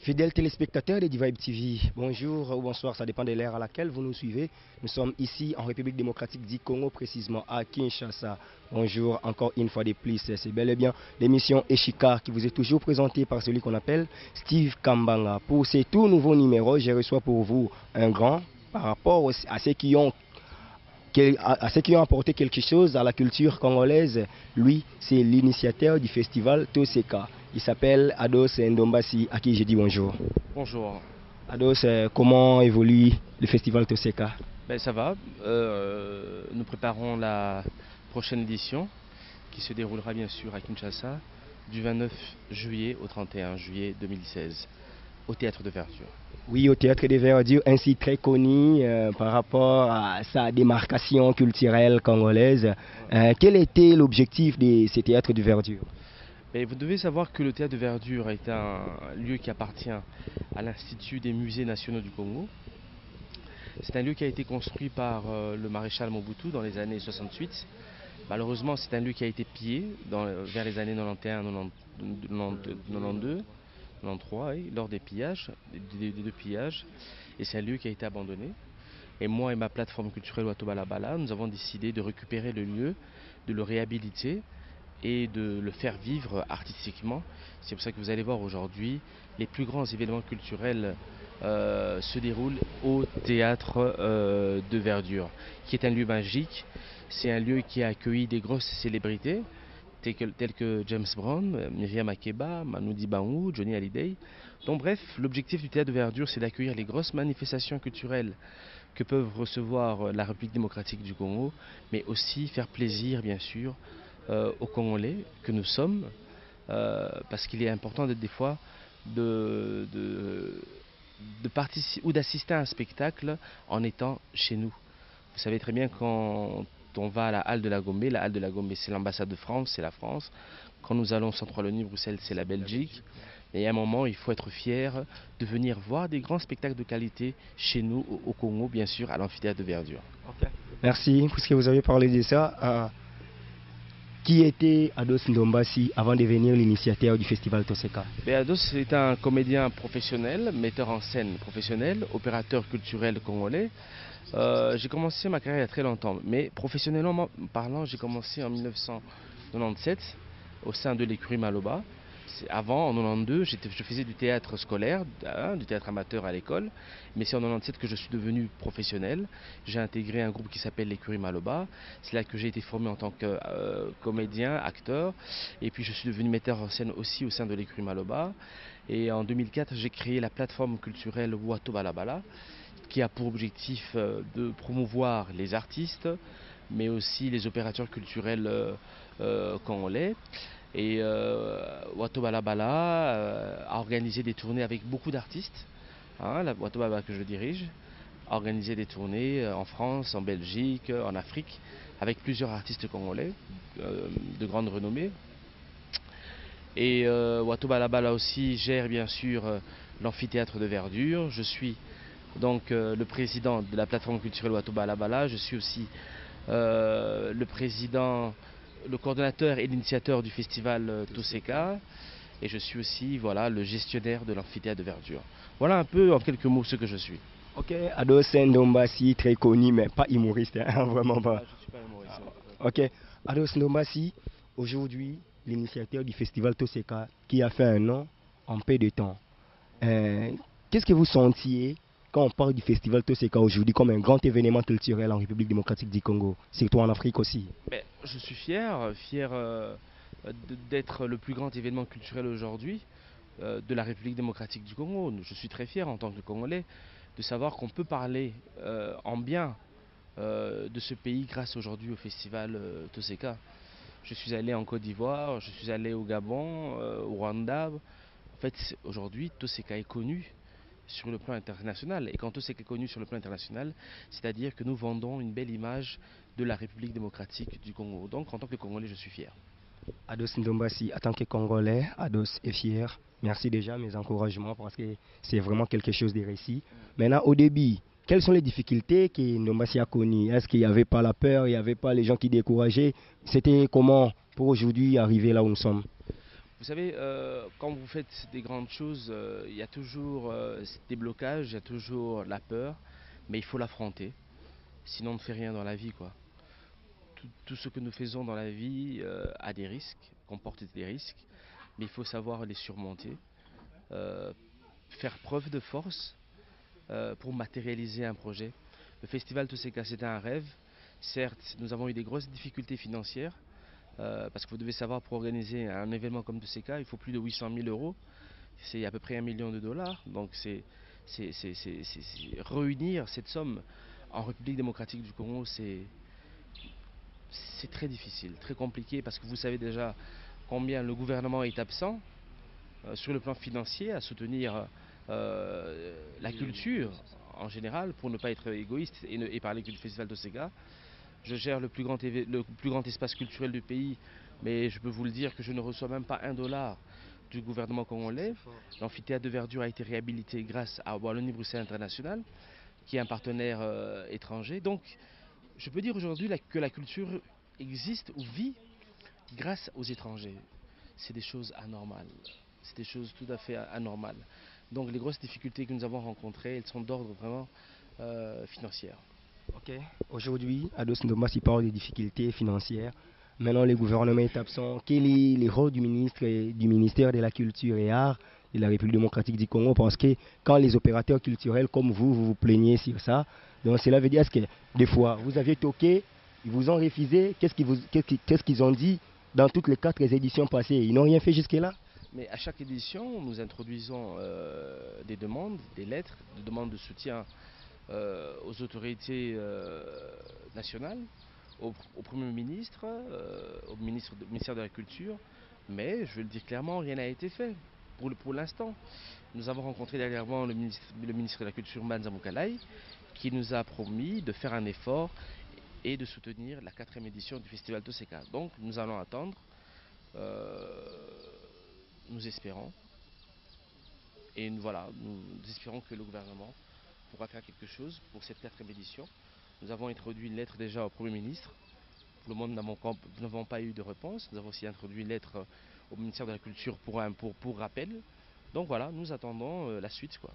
Fidèles téléspectateurs de Divibe TV, bonjour ou bonsoir, ça dépend de l'ère à laquelle vous nous suivez. Nous sommes ici en République démocratique du Congo, précisément à Kinshasa. Bonjour encore une fois de plus, c'est bel et bien l'émission Eshika qui vous est toujours présentée par celui qu'on appelle Steve Kambanga. Pour ces tout nouveaux numéros, je reçois pour vous un grand par rapport à ceux qui ont apporté quelque chose à la culture congolaise. Lui, c'est l'initiateur du festival Toseka. Il s'appelle Ados Ndombasi, à qui je dis bonjour. Bonjour. Ados, comment évolue le festival Toseka? Ben, ça va. Nous préparons la prochaine édition qui se déroulera bien sûr à Kinshasa du 29 juillet au 31 juillet 2016 au Théâtre de Verdure. Oui, au Théâtre de Verdure, ainsi très connu par rapport à sa démarcation culturelle congolaise. Quel était l'objectif de ce Théâtre de Verdure? Et vous devez savoir que le Théâtre de Verdure est un lieu qui appartient à l'Institut des musées nationaux du Congo. C'est un lieu qui a été construit par le maréchal Mobutu dans les années 68. Malheureusement, c'est un lieu qui a été pillé vers les années 91, 92, 93, oui, lors des pillages, des deux pillages. Et c'est un lieu qui a été abandonné. Et moi et ma plateforme culturelle Watoba Balabala, nous avons décidé de récupérer le lieu, de le réhabiliter et de le faire vivre artistiquement. C'est pour ça que vous allez voir aujourd'hui, les plus grands événements culturels se déroulent au Théâtre de Verdure, qui est un lieu magique. C'est un lieu qui a accueilli des grosses célébrités, tels que James Brown, Myriam Makeba, Manu Dibango, Johnny Hallyday. Donc bref, l'objectif du Théâtre de Verdure, c'est d'accueillir les grosses manifestations culturelles que peuvent recevoir la République démocratique du Congo, mais aussi faire plaisir, bien sûr, aux Congolais que nous sommes, parce qu'il est important des fois de participer ou d'assister à un spectacle en étant chez nous. Vous savez très bien quand on va à la Halle de la Gombe c'est l'ambassade de France, c'est la France. Quand nous allons au Centre-Wallonie, Bruxelles, c'est la Belgique. Et à un moment, il faut être fier de venir voir des grands spectacles de qualité chez nous, au Congo, bien sûr, à l'amphithéâtre de Verdure. Okay. Merci, puisque vous avez parlé de ça. Qui était Ados Ndombasi avant de devenir l'initiateur du festival Toseka? Ados est un comédien professionnel, metteur en scène professionnel, opérateur culturel congolais. J'ai commencé ma carrière il y a très longtemps, mais professionnellement parlant, j'ai commencé en 1997 au sein de l'écurie Maloba. Avant, en 92, je faisais du théâtre scolaire, du théâtre amateur à l'école, mais c'est en 97 que je suis devenu professionnel. J'ai intégré un groupe qui s'appelle l'écurie Maloba. C'est là que j'ai été formé en tant que comédien, acteur, et puis je suis devenu metteur en scène aussi au sein de l'écurie Maloba. Et en 2004, j'ai créé la plateforme culturelle Watoba Balabala, qui a pour objectif de promouvoir les artistes, mais aussi les opérateurs culturels congolais. Et Watoba Balabala a organisé des tournées avec beaucoup d'artistes, la Watoba Balabala que je dirige, a organisé des tournées en France, en Belgique, en Afrique, avec plusieurs artistes congolais de grande renommée. Et Watoba Balabala aussi gère bien sûr l'amphithéâtre de Verdure. Je suis donc le président de la plateforme culturelle Watoba Balabala. Je suis aussi le président, le coordonnateur et l'initiateur du festival Toseka, et je suis aussi le gestionnaire de l'amphithéâtre de Verdure. Voilà un peu en quelques mots ce que je suis. Ok, Ados Ndombasi, très connu mais pas humoriste, vraiment pas. Je ne suis pas humoriste. Ok, Ados Ndombasi, aujourd'hui l'initiateur du festival Toseka qui a fait un nom en peu de temps. Qu'est-ce que vous sentiez quand on parle du festival Toseka aujourd'hui comme un grand événement culturel en République démocratique du Congo, surtout en Afrique aussi? Je suis fier d'être le plus grand événement culturel aujourd'hui de la République démocratique du Congo. Je suis très fier en tant que Congolais de savoir qu'on peut parler en bien de ce pays grâce aujourd'hui au festival Toseka. Je suis allé en Côte d'Ivoire, je suis allé au Gabon, au Rwanda. En fait, aujourd'hui, Toseka est connu sur le plan international. Et quand Toseka est connu sur le plan international, c'est-à-dire que nous vendons une belle image de la République démocratique du Congo. Donc, en tant que Congolais, je suis fier. Ados Ndombasi, en tant que Congolais, Ados est fier. Merci déjà, mes encouragements, parce que c'est vraiment quelque chose de réussi. Maintenant, au début, quelles sont les difficultés que Ndombasi a connues? Est-ce qu'il n'y avait pas la peur, il n'y avait pas les gens qui décourageaient? C'était comment pour aujourd'hui arriver là où nous sommes? Vous savez, quand vous faites des grandes choses, il y a toujours des blocages, il y a toujours la peur, mais il faut l'affronter. Sinon, on ne fait rien dans la vie, quoi. Tout ce que nous faisons dans la vie a des risques, comporte des risques, mais il faut savoir les surmonter, euh, faire preuve de force pour matérialiser un projet. Le festival Toseka, c'était un rêve. Certes, nous avons eu des grosses difficultés financières, parce que vous devez savoir, pour organiser un événement comme Toseka, il faut plus de 800 000 euros. C'est à peu près 1 million de dollars. Donc réunir cette somme en République démocratique du Congo, c'est très difficile, très compliqué, parce que vous savez déjà combien le gouvernement est absent sur le plan financier à soutenir la culture en général, pour ne pas être égoïste et parler que du festival d'Osega. Je gère le plus grand espace culturel du pays, mais je peux vous le dire que je ne reçois même pas 1 dollar du gouvernement congolais. L'amphithéâtre de Verdure a été réhabilité grâce à Wallonie-Bruxelles International, qui est un partenaire étranger. Donc, je peux dire aujourd'hui que la culture existe ou vit grâce aux étrangers. C'est des choses anormales. C'est des choses tout à fait anormales. Donc les grosses difficultés que nous avons rencontrées, elles sont d'ordre vraiment financière. Ok. Aujourd'hui, Ados Ndombas, il parle des difficultés financières. Maintenant, le gouvernement est absent. Quel est le rôle du ministre du ministère de la Culture et Arts de la République démocratique du Congo? Parce que quand les opérateurs culturels comme vous vous plaignez sur ça, donc cela veut dire que des fois, vous aviez toqué, ils vous ont refusé. Qu'est-ce qu'ils ont dit dans toutes les 4 éditions passées? Ils n'ont rien fait jusque-là? Mais à chaque édition, nous introduisons des demandes, des lettres, des demandes de soutien aux autorités nationales, au Premier ministre, au ministère de la Culture, mais je veux le dire clairement, rien n'a été fait pour l'instant. Nous avons rencontré dernièrement le ministre de la Culture, Manza Moukalai, qui nous a promis de faire un effort et de soutenir la 4e édition du Festival Toseka. Donc nous allons attendre, nous espérons, et voilà, nous espérons que le gouvernement pourra faire quelque chose pour cette 4e édition. Nous avons introduit une lettre déjà au Premier ministre. Pour le moment, nous n'avons pas eu de réponse. Nous avons aussi introduit une lettre au ministère de la Culture pour rappel. Donc voilà, nous attendons la suite, quoi.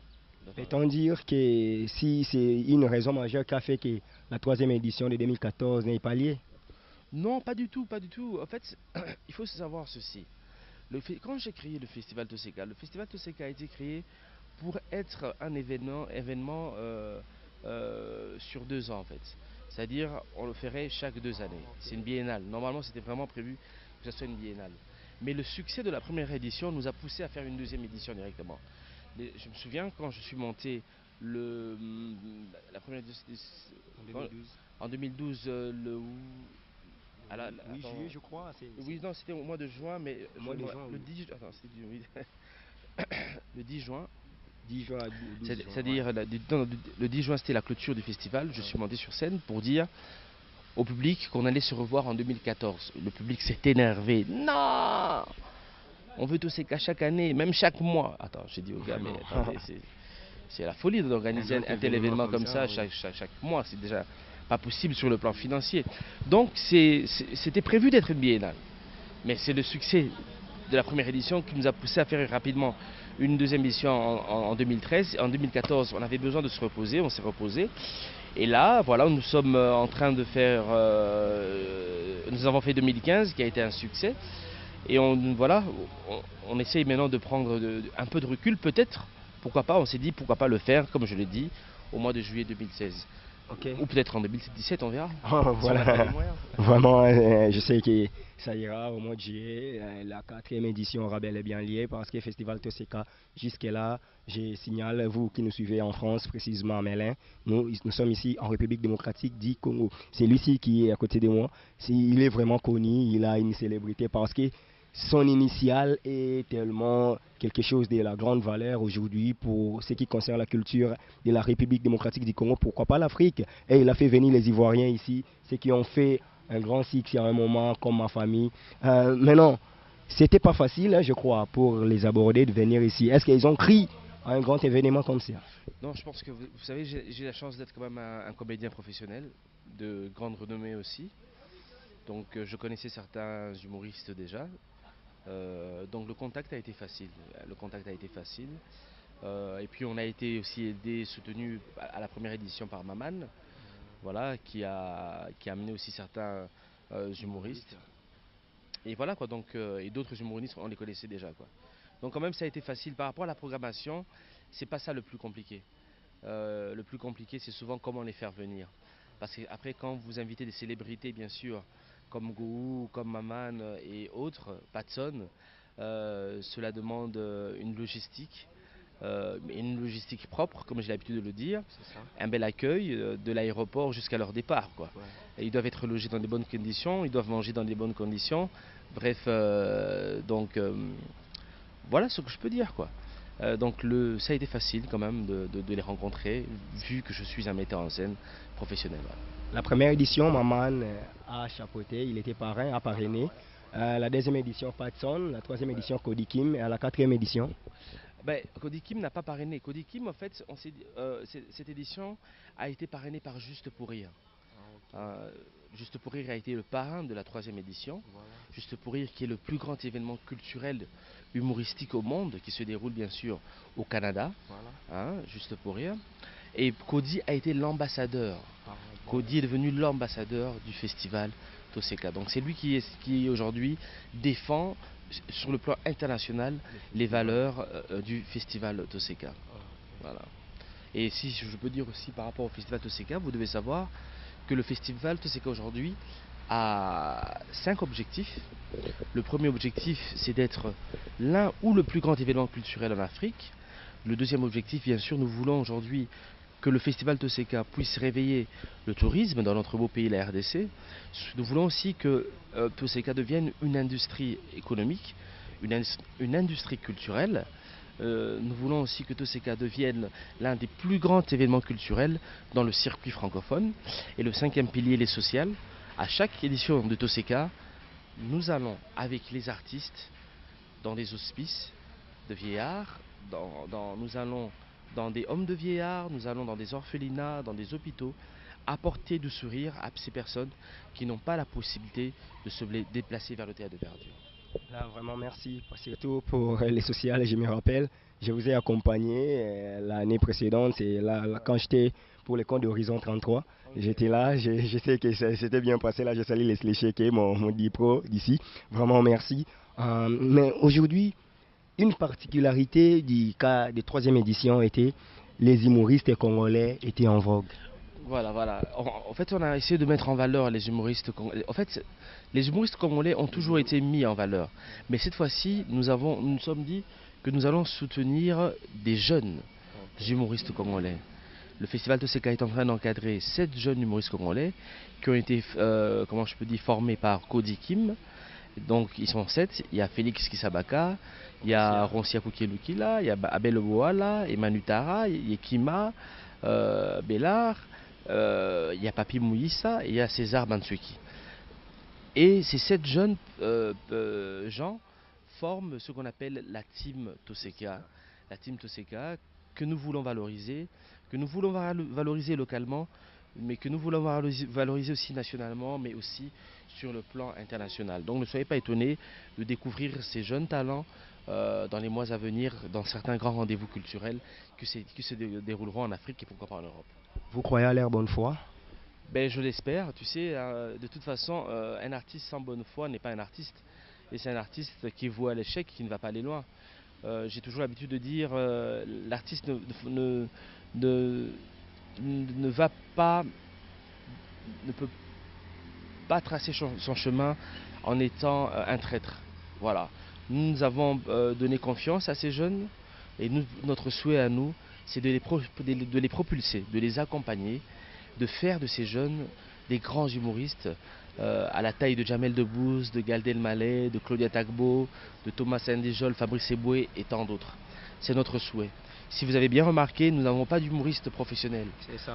Peut-on dire que si c'est une raison majeure qui a fait que la 3e édition de 2014 n'est pas liée? Non, pas du tout, pas du tout. En fait, il faut savoir ceci. Quand j'ai créé le Festival Toseka a été créé pour être un événement sur 2 ans en fait. C'est-à-dire, on le ferait chaque 2 années. C'est une biennale. Normalement, c'était vraiment prévu que ce soit une biennale. Mais le succès de la première édition nous a poussé à faire une 2e édition directement. Je me souviens quand je suis monté la première édition en 2012, Oui, juillet, je crois. oui, non, c'était au mois de juin, mais mois de juin, le oui. 10, attends, c'était oui. Le 10 juin, 10 juin à 12 juin. c'est-à-dire le 10 juin, c'était la clôture du festival. Je suis monté sur scène pour dire au public qu'on allait se revoir en 2014. Le public s'est énervé. Non, on veut tous ces cas chaque année, même chaque mois. Attends, j'ai dit aux gars, mais attendez, c'est la folie d'organiser un tel événement comme ça chaque mois. C'est déjà pas possible sur le plan financier. Donc c'était prévu d'être une biennale. Mais c'est le succès de la première édition qui nous a poussé à faire rapidement une 2e édition en 2013. En 2014, on avait besoin de se reposer, on s'est reposé. Et là, voilà, nous sommes en train de faire... nous avons fait 2015, qui a été un succès. Et voilà, on essaye maintenant de prendre un peu de recul, peut-être. Pourquoi pas, on s'est dit, pourquoi pas le faire, comme je l'ai dit, au mois de juillet 2016. Okay. Ou peut-être en 2017, on verra. Oh, voilà. Vraiment, je sais que ça ira au mois de juillet. La 4e édition aura bel et bien liée parce que Festival Toseka, jusque-là, je signale, vous qui nous suivez en France, précisément à Melun, nous sommes ici en République démocratique du Congo. C'est lui-ci qui est à côté de moi. Il est vraiment connu, il a une célébrité parce que son initial est tellement quelque chose de la grande valeur aujourd'hui pour ce qui concerne la culture de la République démocratique du Congo, pourquoi pas l'Afrique. Et il a fait venir les Ivoiriens ici, ceux qui ont fait un grand succès à un moment, comme ma famille. Maintenant, c'était pas facile, hein, je crois, pour les aborder de venir ici. Est-ce qu'ils ont crié à un grand événement comme ça? Non, je pense que, vous savez, j'ai la chance d'être quand même un comédien professionnel, de grande renommée aussi. Donc je connaissais certains humoristes déjà. Donc le contact a été facile. Le contact a été facile. Et puis on a été aussi aidé, soutenu à la première édition par Maman, voilà, qui a amené aussi certains humoristes. Et voilà quoi, donc, et d'autres humoristes, on les connaissait déjà quoi. Donc quand même ça a été facile. Par rapport à la programmation, c'est pas ça le plus compliqué. Le plus compliqué, c'est souvent comment les faire venir. Parce qu'après, quand vous invitez des célébrités, bien sûr, comme Gou, comme Maman et autres, Patson, cela demande une logistique propre, comme j'ai l'habitude de le dire, un bel accueil de l'aéroport jusqu'à leur départ, quoi. Ouais. Et ils doivent être logés dans de bonnes conditions, ils doivent manger dans de bonnes conditions. Bref, voilà ce que je peux dire, quoi. Donc ça a été facile quand même de les rencontrer, vu que je suis un metteur en scène professionnel. Voilà. La première édition, Maman a chapeauté, il était parrain, a parrainé. La deuxième édition, Patson. La troisième édition, Cody Kim. Et à la quatrième édition, Ben, Cody Kim n'a pas parrainé. Cody Kim, en fait, cette édition a été parrainée par Juste pour Rire. Juste pour Rire a été le parrain de la troisième édition. Voilà. Juste pour Rire, qui est le plus grand événement culturel humoristique au monde, qui se déroule bien sûr au Canada. Voilà. Juste pour Rire. Et Cody a été l'ambassadeur. Cody est devenu l'ambassadeur du festival Toseka. Donc c'est lui qui aujourd'hui défend sur le plan international les valeurs du festival Toseka. Voilà. Et si je peux dire aussi par rapport au festival Toseka, vous devez savoir que le festival Toseka aujourd'hui a 5 objectifs. Le premier objectif, c'est d'être l'un ou le plus grand événement culturel en Afrique. Le deuxième objectif, bien sûr, nous voulons aujourd'hui que le festival Toseka puisse réveiller le tourisme dans notre beau pays, la RDC. Nous voulons aussi que Toseka devienne une industrie économique, une industrie culturelle. Nous voulons aussi que Toseka devienne l'un des plus grands événements culturels dans le circuit francophone. Et le cinquième pilier, les social. À chaque édition de Toseka, nous allons avec les artistes dans des hospices de vieillards, nous allons dans des hommes de vieillards, nous allons dans des orphelinats, dans des hôpitaux, apporter du sourire à ces personnes qui n'ont pas la possibilité de se déplacer vers le théâtre de verdure. Là, vraiment merci, surtout pour les sociales. Je me rappelle, je vous ai accompagné l'année précédente, c'est là, quand j'étais pour les comptes d'Horizon 33. J'étais là, je sais que c'était bien passé. Là, je salue les chéquets, mon dipro d'ici. Vraiment merci. Mais aujourd'hui, une particularité du cas de troisième édition était les humoristes congolais étaient en vogue. Voilà. En fait, on a essayé de mettre en valeur les humoristes congolais. En fait, les humoristes congolais ont toujours été mis en valeur. Mais cette fois-ci, nous nous sommes dit que nous allons soutenir des jeunes humoristes congolais. Le festival Toseka est en train d'encadrer 7 jeunes humoristes congolais qui ont été, formés par Cody Kim. Donc ils sont 7, il y a Félix Kisabaka, il y a Ronsia Kukelukila, il y a Abel Boala, Emmanuel Tara, il y a Kima, Bellard, il y a Papi Mouissa et il y a César Bansuki. Et ces 7 jeunes gens forment ce qu'on appelle la team Toseka. La team Toseka que nous voulons valoriser, localement, mais que nous voulons valoriser aussi nationalement, mais aussi sur le plan international. Donc ne soyez pas étonnés de découvrir ces jeunes talents dans les mois à venir, dans certains grands rendez-vous culturels qui se dérouleront en Afrique et pourquoi pas en Europe. Vous croyez à leur bonne foi? Ben, je l'espère. Tu sais, de toute façon, un artiste sans bonne foi n'est pas un artiste. Et c'est un artiste qui voit l'échec, qui ne va pas aller loin. J'ai toujours l'habitude de dire l'artiste ne peut pas tracer son chemin en étant un traître. Voilà. Nous avons donné confiance à ces jeunes et notre souhait à nous, c'est de les propulser, de les accompagner, de faire de ces jeunes des grands humoristes à la taille de Jamel Debbouze, de Gad Elmaleh, de Claudia Tagbo, de Thomas Ndejol, Fabrice Eboué et tant d'autres. C'est notre souhait. Si vous avez bien remarqué, nous n'avons pas d'humoristes professionnels.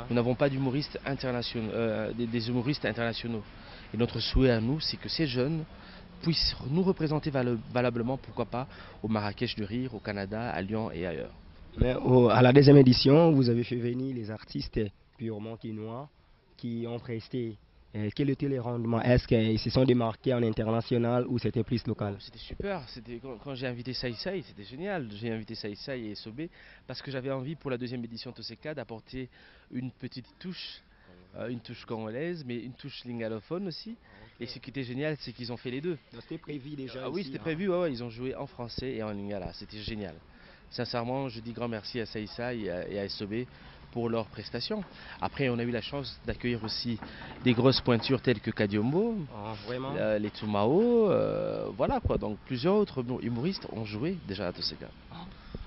Nous n'avons pas d'humoristes internationaux, des humoristes internationaux. Et notre souhait à nous, c'est que ces jeunes puissent nous représenter valablement, pourquoi pas, au Marrakech du Rire, au Canada, à Lyon et ailleurs. Mais à la deuxième édition, vous avez fait venir les artistes purement quinois qui ont presté Quel était le rendement? Est-ce qu'ils se sont démarqués en international ou c'était plus local? C'était super, quand j'ai invité Saï Saï, c'était génial. J'ai invité Saï Saï et Sobé parce que j'avais envie pour la deuxième édition Toseka d'apporter une petite touche, une touche congolaise, mais une touche lingalophone aussi. Et ce qui était génial, c'est qu'ils ont fait les deux. C'était prévu déjà Ah oui, ici, c'était hein. prévu, ils ont joué en français et en lingala, c'était génial. Sincèrement, je dis grand merci à Saï Saï et à SOB pour leurs prestations. Après, on a eu la chance d'accueillir aussi des grosses pointures telles que Kadiombo, Vraiment? les Tsumao, voilà quoi. Donc plusieurs autres humoristes ont joué déjà à Toseka.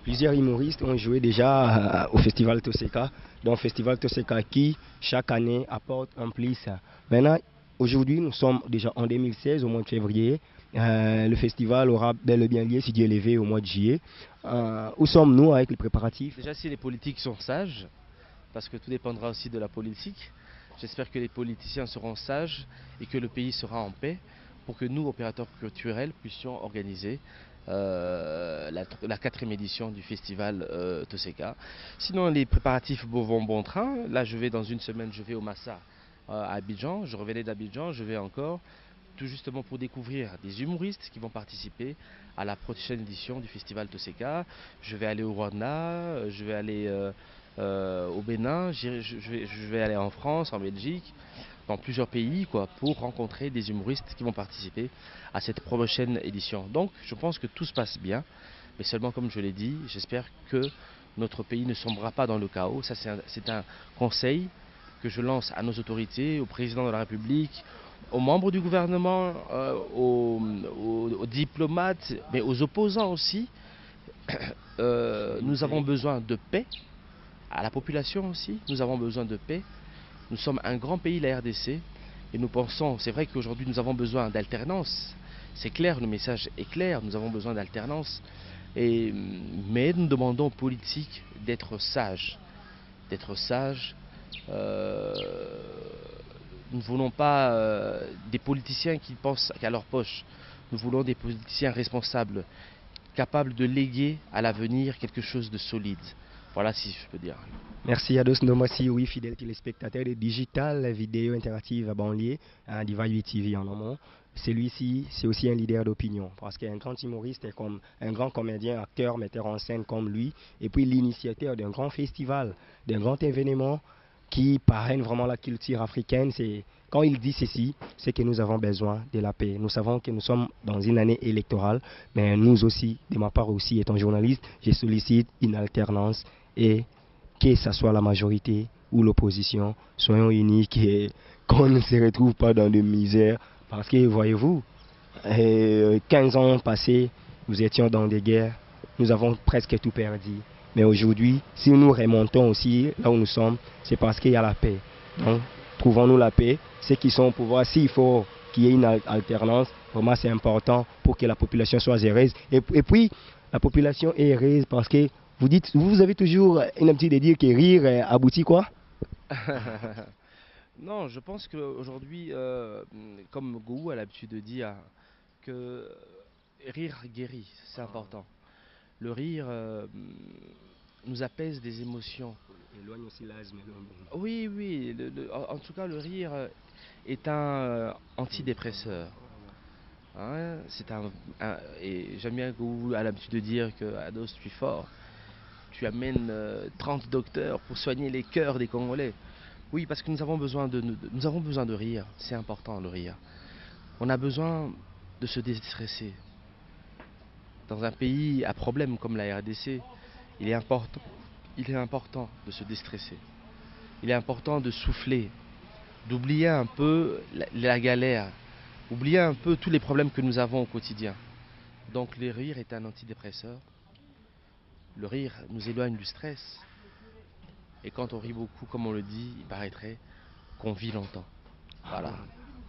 Plusieurs humoristes ont joué déjà au Festival Toseka, donc Festival Toseka qui, chaque année, apporte un plus. Maintenant, aujourd'hui, nous sommes déjà en 2016, au mois de février. Le festival aura bel et bien lieu, si Dieu est levé, au mois de juillet. Où sommes-nous avec les préparatifs? Déjà, si les politiques sont sages, parce que tout dépendra aussi de la politique, j'espère que les politiciens seront sages et que le pays sera en paix pour que nous, opérateurs culturels, puissions organiser la quatrième édition du festival Toseka. Sinon, les préparatifs vont bon train. Là, dans une semaine, je vais au Massa à Abidjan. Je revenais d'Abidjan, je vais encore tout justement pour découvrir des humoristes qui vont participer à la prochaine édition du festival Toseka. Je vais aller au Rwanda, je vais aller au Bénin, je vais aller en France, en Belgique, dans plusieurs pays pour rencontrer des humoristes qui vont participer à cette prochaine édition. Donc je pense que tout se passe bien, mais seulement comme je l'ai dit, j'espère que notre pays ne sombrera pas dans le chaos. Ça c'est un conseil que je lance à nos autorités, au président de la République, aux membres du gouvernement, aux diplomates, mais aux opposants aussi. Nous avons besoin de paix, à la population aussi, nous avons besoin de paix. Nous sommes un grand pays, la RDC, et nous pensons, c'est vrai qu'aujourd'hui nous avons besoin d'alternance. C'est clair, le message est clair, nous avons besoin d'alternance. Mais nous demandons aux politiques d'être sages. D'être sages. Nous ne voulons pas des politiciens qui pensent qu'à leur poche. Nous voulons des politiciens responsables, capables de léguer à l'avenir quelque chose de solide. Voilà si je peux dire. Merci Ados Nomasi, oui, fidèle téléspectateur de Digital Vidéo Interactive à banlieue, Diva TV en amont. Celui-ci, c'est aussi un leader d'opinion, parce qu'un grand humoriste est comme un grand comédien, acteur, metteur en scène comme lui, et puis l'initiateur d'un grand festival, d'un grand événement qui parraine vraiment la culture africaine. Quand il dit ceci, c'est que nous avons besoin de la paix. Nous savons que nous sommes dans une année électorale, mais nous aussi, de ma part aussi, étant journaliste, je sollicite une alternance et que ce soit la majorité ou l'opposition, soyons unis, qu'on ne se retrouve pas dans de misère. Parce que, voyez-vous, 15 ans passés, nous étions dans des guerres, nous avons presque tout perdu. Mais aujourd'hui, si nous remontons aussi là où nous sommes, c'est parce qu'il y a la paix. Donc, trouvons-nous la paix. Ceux qui sont au pouvoir, s'il faut qu'il y ait une alternance, vraiment c'est important pour que la population soit heureuse. Et puis, la population est heureuse parce que vous avez toujours une habitude de dire que rire aboutit quoi? Non, je pense qu'aujourd'hui, comme Gou a l'habitude de dire, que rire guérit, c'est important. Le rire nous apaise des émotions. Éloigne aussi l'asthme. Oui, oui, en tout cas, le rire est un antidépresseur. Hein, et j'aime bien que Gou a l'habitude de dire que Ados, tu es fort. Tu amènes 30 docteurs pour soigner les cœurs des Congolais. Oui, parce que nous avons besoin de rire. C'est important, le rire. On a besoin de se déstresser. Dans un pays à problème comme la RDC, il est important de se déstresser. Il est important de souffler, d'oublier un peu la galère, oublier un peu tous les problèmes que nous avons au quotidien. Donc le rire est un antidépresseur. Le rire nous éloigne du stress. Et quand on rit beaucoup, comme on le dit, il paraîtrait qu'on vit longtemps. Voilà.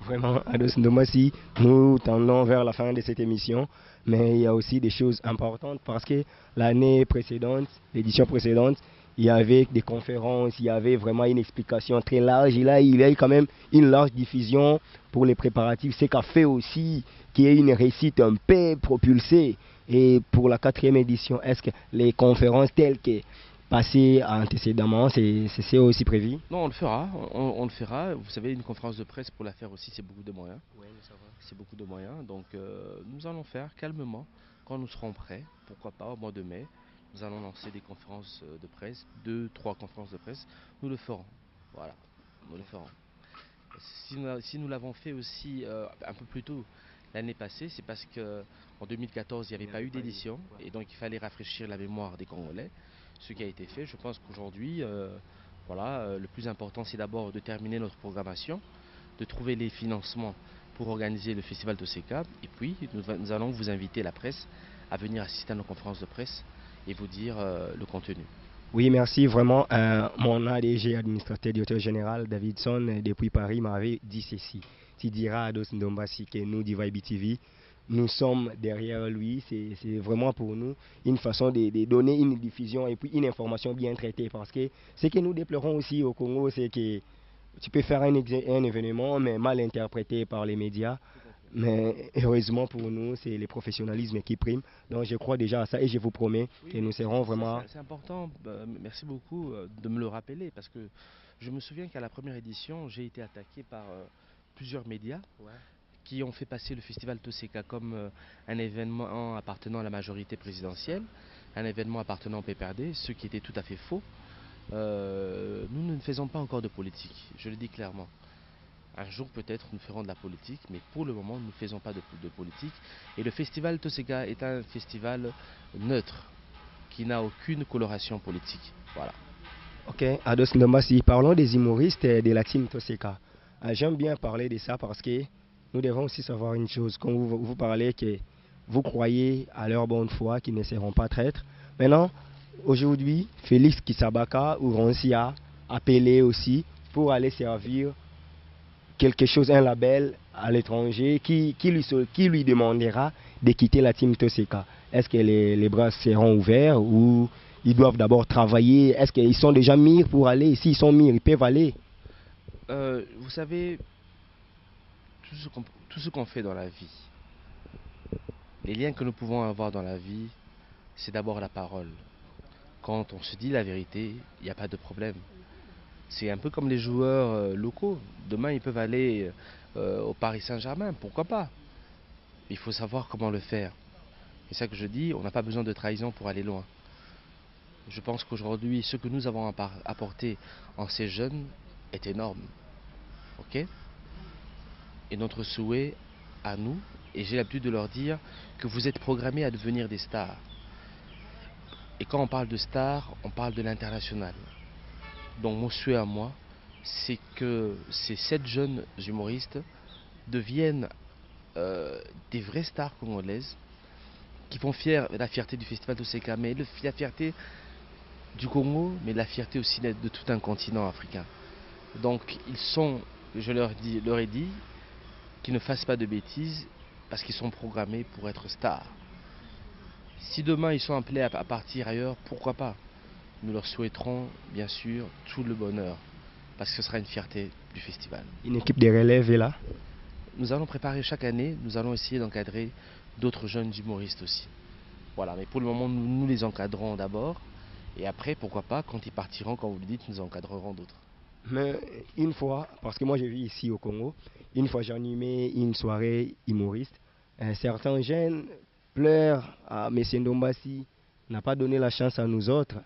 Vraiment, Ados Ndomasi, nous tendons vers la fin de cette émission, mais il y a aussi des choses importantes parce que l'année précédente, l'édition précédente, il y avait des conférences, il y avait vraiment une explication très large. Et là, il y a eu quand même une large diffusion pour les préparatifs, ce qu'a fait aussi qu'il y ait une réussite un peu propulsée. Et pour la 4e édition, est-ce que les conférences telles que passé antécédemment, c'est aussi prévu? Non, on le fera, on le fera. Vous savez, une conférence de presse pour la faire aussi, c'est beaucoup de moyens. Oui, nous savons. C'est beaucoup de moyens. Donc nous allons faire calmement, quand nous serons prêts, pourquoi pas au mois de mai, nous allons lancer des conférences de presse, 2, 3 conférences de presse. Nous le ferons. Voilà, nous le ferons. Si nous l'avons fait aussi un peu plus tôt l'année passée, c'est parce qu'en 2014, il n'y avait pas eu d'édition et donc il fallait rafraîchir la mémoire des Congolais. Ce qui a été fait, je pense qu'aujourd'hui, voilà, le plus important, c'est d'abord de terminer notre programmation, de trouver les financements pour organiser le festival Toseka. Et puis, nous allons vous inviter, la presse, à venir assister à nos conférences de presse et vous dire le contenu. Oui, merci vraiment. Mon ADG, administrateur directeur général, Davidson, depuis Paris, m'avait dit ceci. Tu diras à Dos Ndombasi que nous, du Vibe TV, nous sommes derrière lui. C'est vraiment pour nous une façon de donner une diffusion et puis une information bien traitée. Parce que ce que nous déplorons aussi au Congo, c'est que tu peux faire un événement, mais mal interprété par les médias. Mais heureusement pour nous, c'est le professionnalisme qui prime. Donc je crois déjà à ça et je vous promets que nous serons vraiment... C'est important, merci beaucoup de me le rappeler parce que je me souviens qu'à la première édition, j'ai été attaqué par plusieurs médias qui ont fait passer le festival Toseka comme un événement appartenant à la majorité présidentielle, un événement appartenant au PPRD, ce qui était tout à fait faux. Nous ne faisons pas encore de politique, je le dis clairement. Un jour peut-être nous ferons de la politique, mais pour le moment nous ne faisons pas de politique. Et le festival Toseka est un festival neutre, qui n'a aucune coloration politique. Voilà. Ok, Ados Ndombasi, parlons des humoristes de la team Toseka. J'aime bien parler de ça parce que nous devons aussi savoir une chose. Quand vous parlez que vous croyez à leur bonne foi qu'ils ne seront pas traîtres. Maintenant, aujourd'hui, Félix Kisabaka ou Ronsi a appelé aussi pour aller servir quelque chose, un label à l'étranger qui lui demandera de quitter la team Toseka. Est-ce que les bras seront ouverts ou ils doivent d'abord travailler? Est-ce qu'ils sont déjà mis pour aller? S'ils sont mis, ils peuvent aller. Vous savez, tout ce qu'on fait dans la vie, les liens que nous pouvons avoir dans la vie, c'est d'abord la parole. Quand on se dit la vérité, il n'y a pas de problème. C'est un peu comme les joueurs locaux. Demain, ils peuvent aller au Paris Saint-Germain, pourquoi pas? Il faut savoir comment le faire. C'est ça que je dis, on n'a pas besoin de trahison pour aller loin. Je pense qu'aujourd'hui, ce que nous avons apporté en ces jeunes est énorme. Ok? Et notre souhait à nous, et j'ai l'habitude de leur dire que vous êtes programmés à devenir des stars. Et quand on parle de stars, on parle de l'international. Donc mon souhait à moi, c'est que ces 7 jeunes humoristes deviennent des vraies stars congolaises qui font la fierté du festival Toseka, mais la fierté du Congo, mais la fierté aussi de tout un continent africain. Donc ils sont, je leur ai dit, qu'ils ne fassent pas de bêtises parce qu'ils sont programmés pour être stars. Si demain ils sont appelés à partir ailleurs, pourquoi pas? Nous leur souhaiterons bien sûr tout le bonheur parce que ce sera une fierté du festival. Une équipe de relève est là. Nous allons préparer chaque année, nous allons essayer d'encadrer d'autres jeunes humoristes aussi. Voilà, mais pour le moment nous les encadrons d'abord et après pourquoi pas quand ils partiront, quand vous le dites, nous encadrerons d'autres. Mais une fois, parce que moi je vis ici au Congo, une fois j'ai animé une soirée humoriste, certains jeunes pleurent à M. Ndombasi, n'a pas donné la chance à nous autres.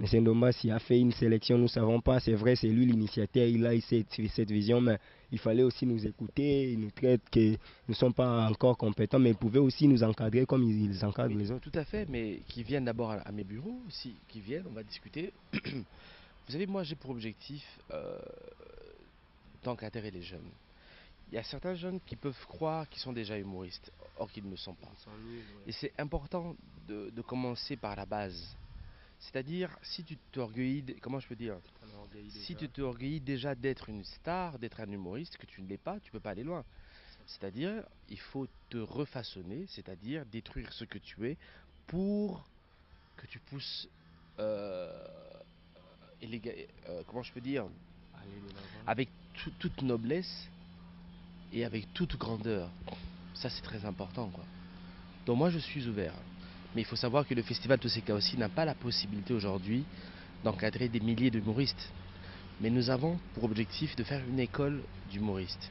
M. Ndombasi a fait une sélection, nous ne savons pas, c'est vrai, c'est lui l'initiateur, il a eu cette vision, mais il fallait aussi nous écouter, il nous traite que nous ne sommes pas encore compétents, mais il pouvait aussi nous encadrer comme ils encadrent les autres. Tout à fait, mais qui viennent d'abord à mes bureaux, aussi, qui viennent, on va discuter. Vous savez, moi j'ai pour objectif d'encadrer les jeunes. Il y a certains jeunes qui peuvent croire qu'ils sont déjà humoristes, or qu'ils ne le sont pas. Et c'est important de commencer par la base. C'est-à-dire, si tu t'orgueillis, comment je peux dire, si tu t'orgueillis déjà d'être une star, d'être un humoriste, que tu ne l'es pas, tu ne peux pas aller loin. C'est-à-dire, il faut te refaçonner, c'est-à-dire détruire ce que tu es pour que tu pousses, comment je peux dire, avec toute noblesse et avec toute grandeur. Ça c'est très important quoi. Donc moi je suis ouvert. Mais il faut savoir que le festival Toseka aussi n'a pas la possibilité aujourd'hui d'encadrer des milliers d'humoristes. Mais nous avons pour objectif de faire une école d'humoristes.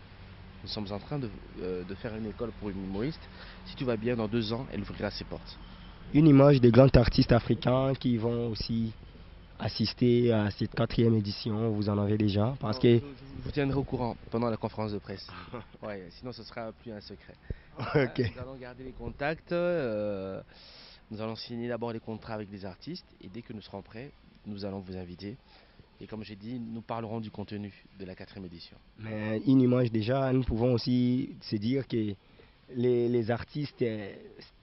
Nous sommes en train de faire une école pour humoristes. Si tout va bien, dans 2 ans, elle ouvrira ses portes. Une image des grands artistes africains qui vont aussi assister à cette 4e édition, vous en avez déjà? Parce que... Je vous tiendrai au courant pendant la conférence de presse. Ouais, sinon ce sera plus un secret. Ok. Nous allons garder les contacts. Nous allons signer d'abord les contrats avec les artistes. Et dès que nous serons prêts, nous allons vous inviter. Et comme j'ai dit, nous parlerons du contenu de la 4e édition. Mais une image déjà, nous pouvons aussi se dire que les artistes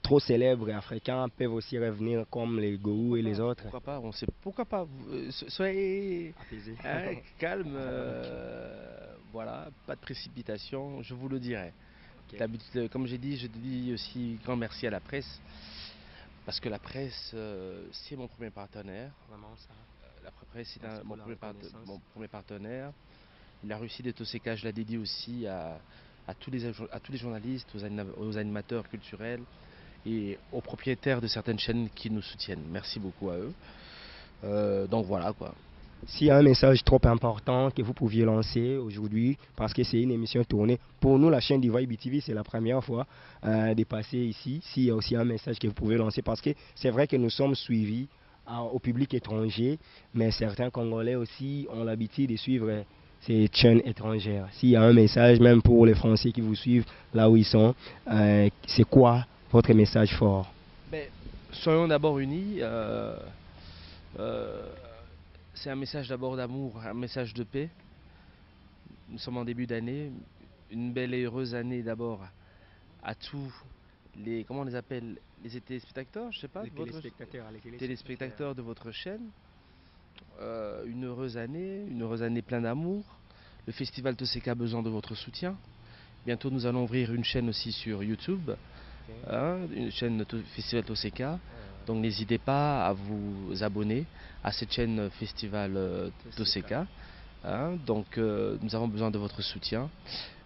trop célèbres et africains peuvent aussi revenir comme les Gourou et les autres. Pourquoi pas, on sait, pourquoi pas. Soyez calme, voilà, pas de précipitation, je vous le dirai. Ok. D'habitude, comme j'ai dit, je dis aussi grand merci à la presse, parce que la presse, c'est mon premier partenaire. Vraiment ça. La presse, c'est Merci pour mon, la reconnaissance. mon premier partenaire. La réussite de Toseka, je la dédie aussi à tous les journalistes, aux animateurs culturels et aux propriétaires de certaines chaînes qui nous soutiennent. Merci beaucoup à eux. Donc voilà quoi. S'il y a un message trop important que vous pouviez lancer aujourd'hui, parce que c'est une émission tournée, pour nous la chaîne Divide BTV c'est la première fois de passer ici, s'il y a aussi un message que vous pouvez lancer, parce que c'est vrai que nous sommes suivis au public étranger, mais certains Congolais aussi ont l'habitude de suivre ces chaînes étrangères. S'il y a un message même pour les Français qui vous suivent là où ils sont, c'est quoi votre message fort? Mais, soyons d'abord unis. C'est un message d'abord d'amour, un message de paix. Nous sommes en début d'année, une belle et heureuse année d'abord à tous les, comment on les appelle, les téléspectateurs, je sais pas, Les téléspectateurs de votre chaîne. Une heureuse année pleine d'amour. Le festival Toseka a besoin de votre soutien. Bientôt nous allons ouvrir une chaîne aussi sur YouTube, une chaîne Festival Toseka. Donc n'hésitez pas à vous abonner à cette chaîne Festival Toseka. Donc nous avons besoin de votre soutien.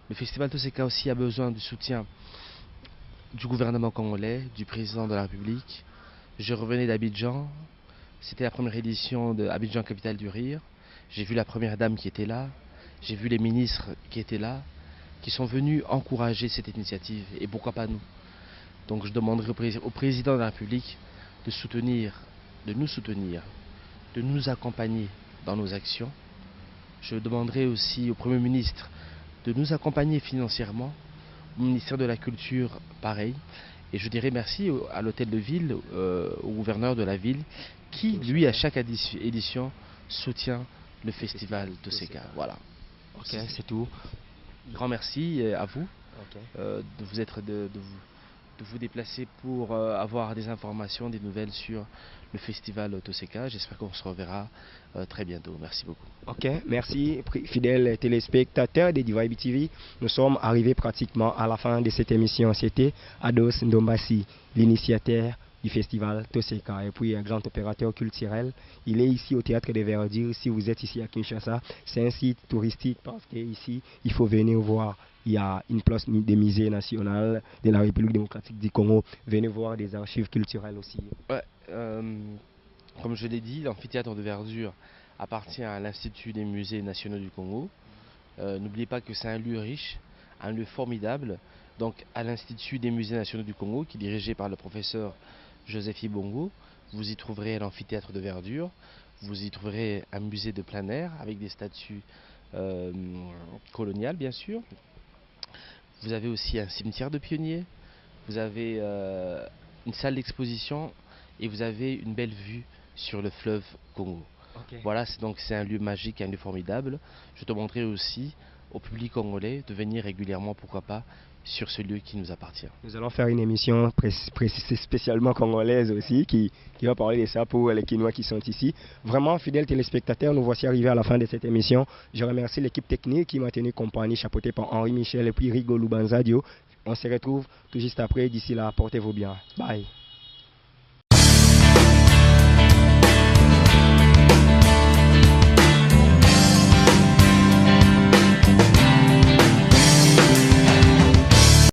Le Festival Toseka aussi a besoin du soutien du gouvernement congolais, du président de la République. Je revenais d'Abidjan. C'était la première édition de Abidjan Capitale du Rire. J'ai vu la première dame qui était là. J'ai vu les ministres qui étaient là, qui sont venus encourager cette initiative. Et pourquoi pas nous? Donc je demanderai au président de la République de nous soutenir, de nous accompagner dans nos actions. Je demanderai aussi au Premier ministre de nous accompagner financièrement, au ministère de la Culture pareil. Et je dirais merci à l'hôtel de ville, au gouverneur de la ville, qui lui à chaque édition soutient le festival Toseka. Voilà. Ok, c'est tout. Grand merci à vous de vous déplacer pour avoir des informations, des nouvelles sur le festival Toseka. J'espère qu'on se reverra très bientôt. Merci beaucoup. Ok, merci fidèles téléspectateurs de Divide TV. Nous sommes arrivés pratiquement à la fin de cette émission. C'était Ados Ndombasi, l'initiateur du festival Toseka et puis un grand opérateur culturel. Il est ici au Théâtre des Verdures. Si vous êtes ici à Kinshasa, c'est un site touristique parce qu'ici, il faut venir voir. Il y a une place des musées nationaux de la République démocratique du Congo. Venez voir des archives culturelles aussi. Ouais, comme je l'ai dit, l'amphithéâtre de Verdure appartient à l'Institut des musées nationaux du Congo. N'oubliez pas que c'est un lieu riche, un lieu formidable. Donc à l'Institut des musées nationaux du Congo, qui est dirigé par le professeur Joseph Ibongo, vous y trouverez l'amphithéâtre de Verdure, vous y trouverez un musée de plein air avec des statues coloniales bien sûr. Vous avez aussi un cimetière de pionniers, vous avez une salle d'exposition et vous avez une belle vue sur le fleuve Congo. Okay. Voilà, c'est un lieu magique, un lieu formidable. Je demanderai aussi au public congolais de venir régulièrement, pourquoi pas, sur ce lieu qui nous appartient. Nous allons faire une émission spécialement congolaise aussi qui va parler de ça pour les Kinois qui sont ici. Vraiment, fidèles téléspectateurs, nous voici arrivés à la fin de cette émission. Je remercie l'équipe technique qui m'a tenu compagnie, chapeautée par Henri Michel et puis Rigo Lubanzadio. On se retrouve tout juste après. D'ici là, portez-vous bien. Bye.